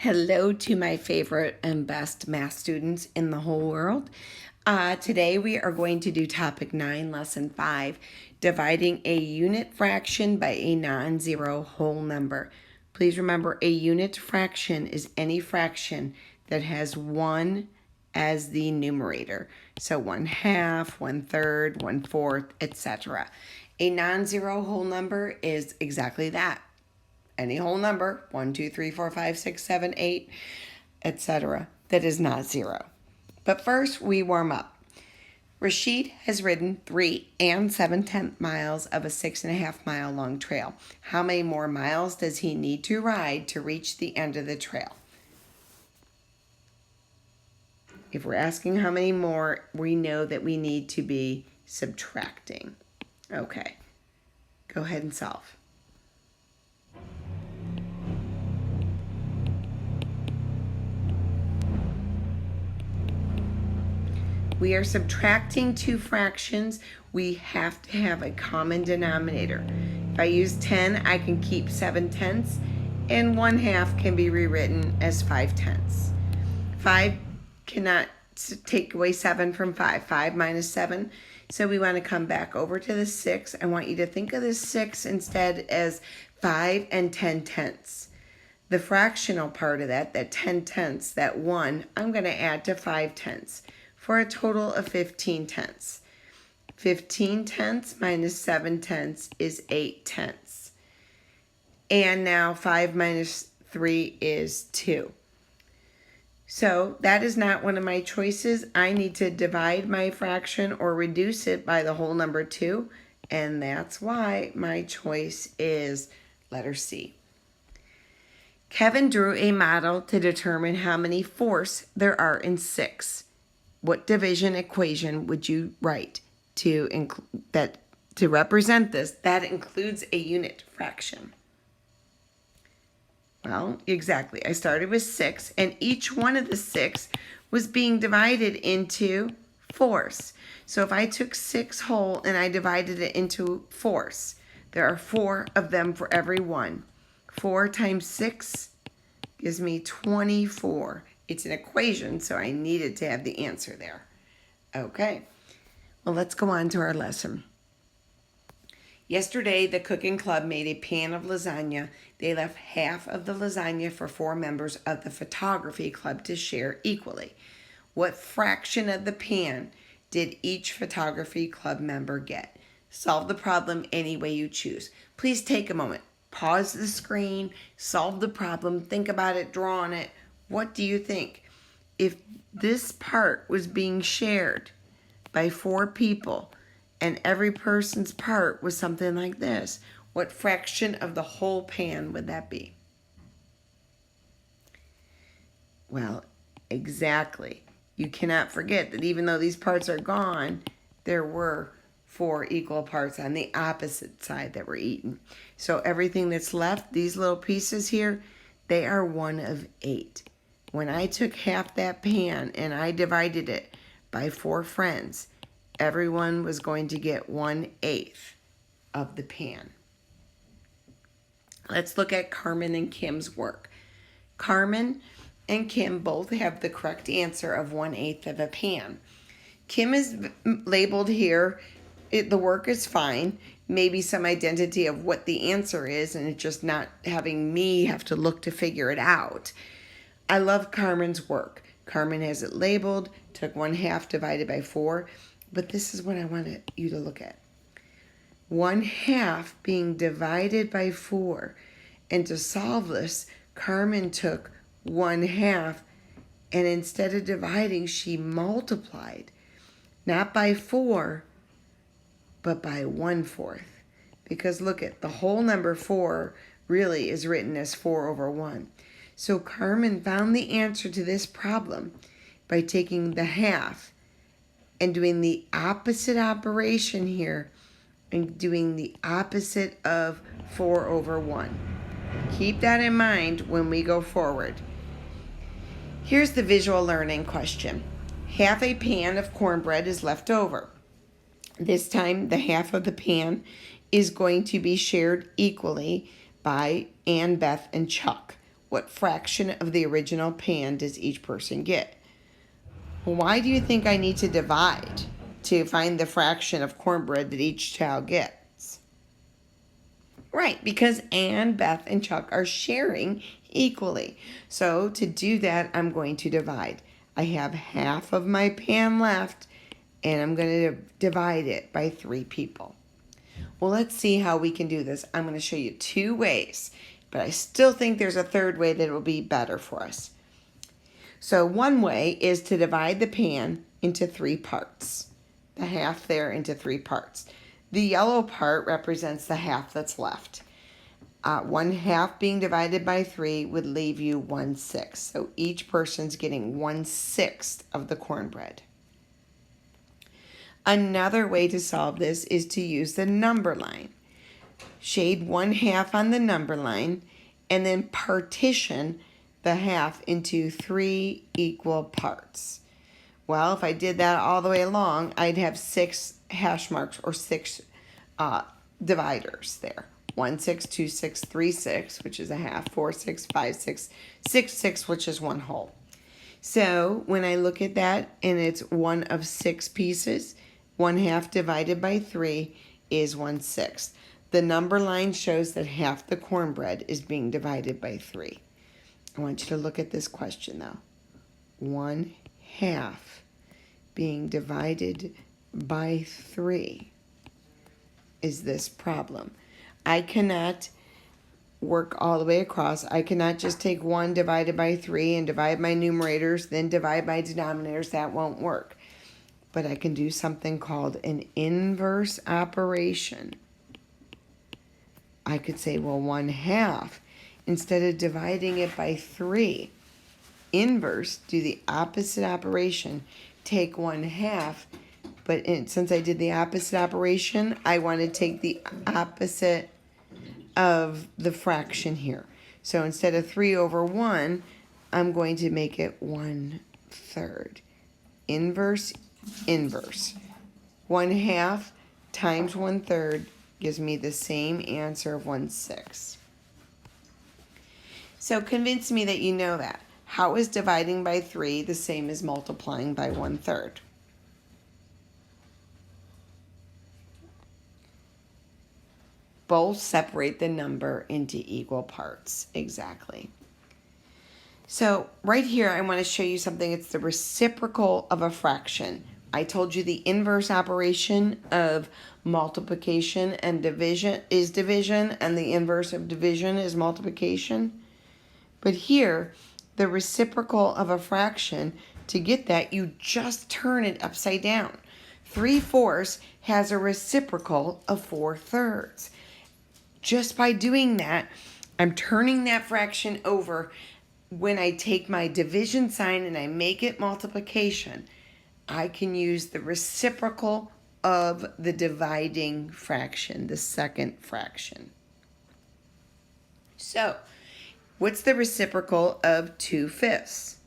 Hello to my favorite and best math students in the whole world. Today we are going to do topic 9, lesson 5, dividing a unit fraction by a non-zero whole number. Please remember, a unit fraction is any fraction that has 1 as the numerator. So 1/2, 1/3, 1/4, etc. A non-zero whole number is exactly that. Any whole number, 1, 2, 3, 4, 5, 6, 7, 8, etc., that is not 0. But first, we warm up. Rashid has ridden 3 7/10 miles of a 6.5 mile long trail. How many more miles does he need to ride to reach the end of the trail? If we're asking how many more, we know that we need to be subtracting. Okay, go ahead and solve. We are subtracting two fractions. We have to have a common denominator. If I use 10, I can keep 7/10, and 1/2 can be rewritten as 5/10. 5 cannot take away 7 from 5. 5 minus 7. So we want to come back over to the 6. I want you to think of the 6 instead as 5 and 10/10. The fractional part of that 10/10, that 1, I'm going to add to 5/10 for a total of 15/10. 15/10 minus 7/10 is 8/10. And now 5 minus 3 is 2. So that is not one of my choices. I need to divide my fraction or reduce it by the whole number 2. And that's why my choice is letter C. Kevin drew a model to determine how many fourths there are in 6. What division equation would you write to represent this? That includes a unit fraction. Well, exactly. I started with 6, and each one of the 6 was being divided into fourths. So if I took 6 whole and I divided it into fourths, there are 4 of them for every one. 4 times 6 gives me 24. It's an equation, so I needed to have the answer there. Okay, well, let's go on to our lesson. Yesterday, the cooking club made a pan of lasagna. They left half of the lasagna for 4 members of the photography club to share equally. What fraction of the pan did each photography club member get? Solve the problem any way you choose. Please take a moment. Pause the screen, solve the problem, think about it, draw on it. What do you think? If this part was being shared by 4 people and every person's part was something like this, what fraction of the whole pan would that be? Well, exactly. You cannot forget that even though these parts are gone, there were 4 equal parts on the opposite side that were eaten. So everything that's left, these little pieces here, they are 1 of 8. When I took half that pan and I divided it by 4 friends, everyone was going to get 1/8 of the pan. Let's look at Carmen and Kim's work. Carmen and Kim both have the correct answer of 1/8 of a pan. Kim is labeled here. The work is fine. Maybe some identity of what the answer is, and it's just not having me have to look to figure it out. I love Carmen's work. Carmen has it labeled, took 1/2 divided by 4, but this is what I wanted you to look at. 1/2 being divided by 4. And to solve this, Carmen took 1/2, and instead of dividing, she multiplied. Not by 4, but by 1/4. Because look at, the whole number 4 really is written as 4 over 1. So Carmen found the answer to this problem by taking the half and doing the opposite operation here and doing the opposite of 4 over 1. Keep that in mind when we go forward. Here's the visual learning question. Half a pan of cornbread is left over. This time, the half of the pan is going to be shared equally by Ann, Beth, and Chuck. what fraction of the original pan does each person get? Well, why do you think I need to divide to find the fraction of cornbread that each child gets? Right, because Ann, Beth, and Chuck are sharing equally. So to do that, I'm going to divide. I have half of my pan left, and I'm going to divide it by 3 people. Well, let's see how we can do this. I'm going to show you 2 ways, but I still think there's a third way that will be better for us. So one way is to divide the pan into 3 parts. The half there into 3 parts. The yellow part represents the half that's left. 1/2 being divided by 3 would leave you 1/6. So each person's getting 1/6 of the cornbread. Another way to solve this is to use the number line. Shade 1/2 on the number line and then partition the half into 3 equal parts. Well, if I did that all the way along, I'd have 6 hash marks or 6 dividers there. 1 6, 2 6, 3 6, which is a half, 4 6, 5 6, 6 6, which is 1 whole. So when I look at that and it's one of 6 pieces, 1/2 divided by 3 is 1/6. The number line shows that half the cornbread is being divided by 3. I want you to look at this question though. 1/2 being divided by 3 is this problem. I cannot work all the way across. I cannot just take 1 divided by 3 and divide my numerators, then divide by denominators. That won't work. But I can do something called an inverse operation. I could say, well, 1/2, instead of dividing it by 3, inverse, do the opposite operation. Take 1/2, but since I did the opposite operation, I want to take the opposite of the fraction here. So instead of 3/1, I'm going to make it 1/3. Inverse, inverse. 1/2 times 1/3 gives me the same answer of 1/6. So convince me that you know that. How is dividing by 3 the same as multiplying by 1/3? Both separate the number into equal parts. Exactly. So right here, I want to show you something. It's the reciprocal of a fraction. I told you the inverse operation of multiplication and division is division, and the inverse of division is multiplication. But here, the reciprocal of a fraction, to get that, you just turn it upside down. 3/4 has a reciprocal of 4/3. Just by doing that, I'm turning that fraction over. When I take my division sign and I make it multiplication, I can use the reciprocal of the dividing fraction, the second fraction. So, what's the reciprocal of 2/5?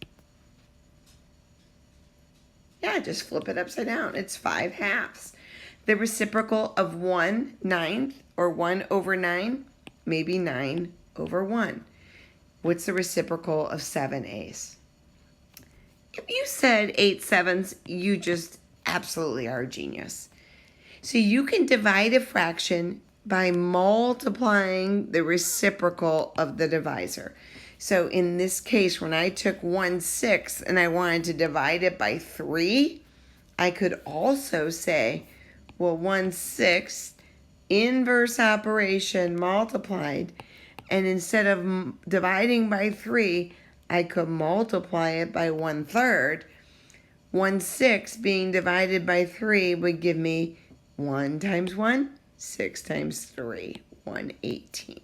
Yeah, just flip it upside down. It's 5/2. The reciprocal of 1/9 or 1/9, maybe 9/1. What's the reciprocal of 7/8? If you said 8/7, you just absolutely are a genius. So you can divide a fraction by multiplying the reciprocal of the divisor. So in this case, when I took 1/6 and I wanted to divide it by 3, I could also say, well, 1/6 inverse operation multiplied, and instead of dividing by 3, I could multiply it by 1/3. 1/6 being divided by 3 would give me 1 times 1, 6 times 3, 1/18.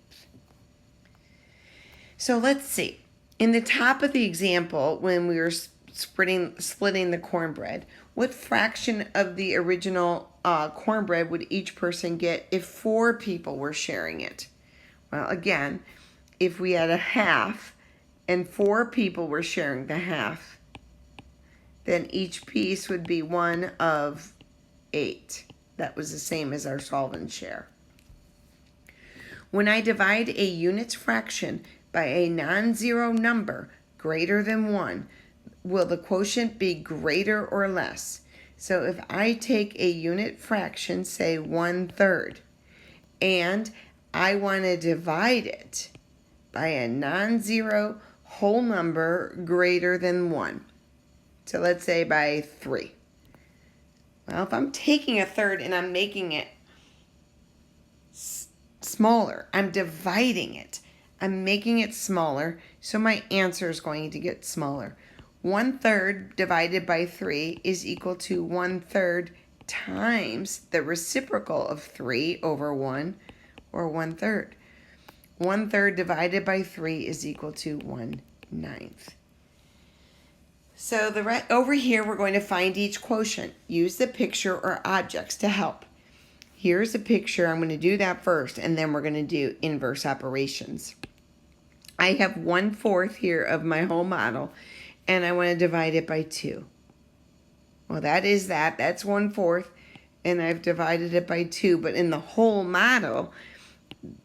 So let's see. In the top of the example, when we were splitting the cornbread, what fraction of the original cornbread would each person get if 4 people were sharing it? Well, again, if we had a half and 4 people were sharing the half, then each piece would be 1 of 8. That was the same as our solvent share. When I divide a units fraction by a non-zero number greater than 1, will the quotient be greater or less? So if I take a unit fraction, say 1/3, and I want to divide it by a non-zero whole number greater than 1, so let's say by 3. Well, if I'm taking a third and I'm making it smaller, I'm dividing it. I'm making it smaller, so my answer is going to get smaller. 1/3 divided by 3 is equal to 1/3 times the reciprocal of 3 over 1, or 1/3. 1/3 divided by 3 is equal to 1/9. So over here, we're going to find each quotient. Use the picture or objects to help. Here's a picture. I'm going to do that first, and then we're going to do inverse operations. I have 1/4 here of my whole model, and I want to divide it by 2. Well, that's 1/4, and I've divided it by 2. But in the whole model,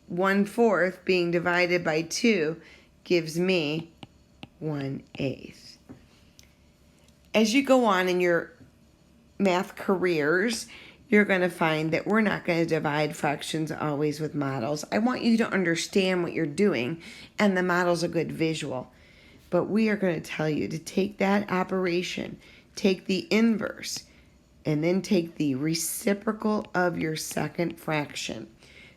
1/4 being divided by 2 gives me 1/8. As you go on in your math careers, you're going to find that we're not going to divide fractions always with models. I want you to understand what you're doing, and the model's a good visual. But we are going to tell you to take that operation, take the inverse, and then take the reciprocal of your second fraction.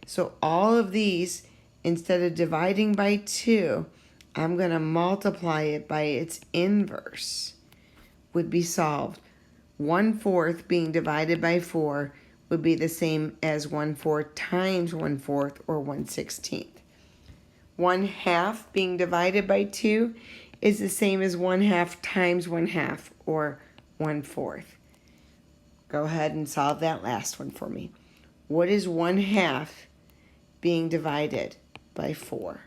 So all of these, instead of dividing by 2, I'm going to multiply it by its inverse, would be solved. 1/4 being divided by 4 would be the same as 1/4 times 1/4, or 1/16. 1/2 being divided by 2 is the same as 1/2 times 1/2, or 1/4. Go ahead and solve that last one for me. What is 1/2 being divided by 4?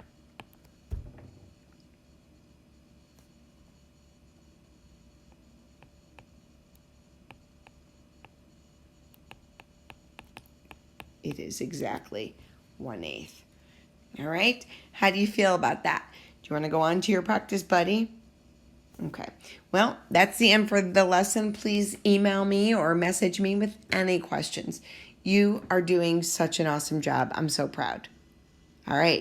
It is exactly 1/8. All right, how do you feel about that? Do you want to go on to your practice buddy? Okay, well, that's the end for the lesson. Please email me or message me with any questions. You are doing such an awesome job. I'm so proud. All right.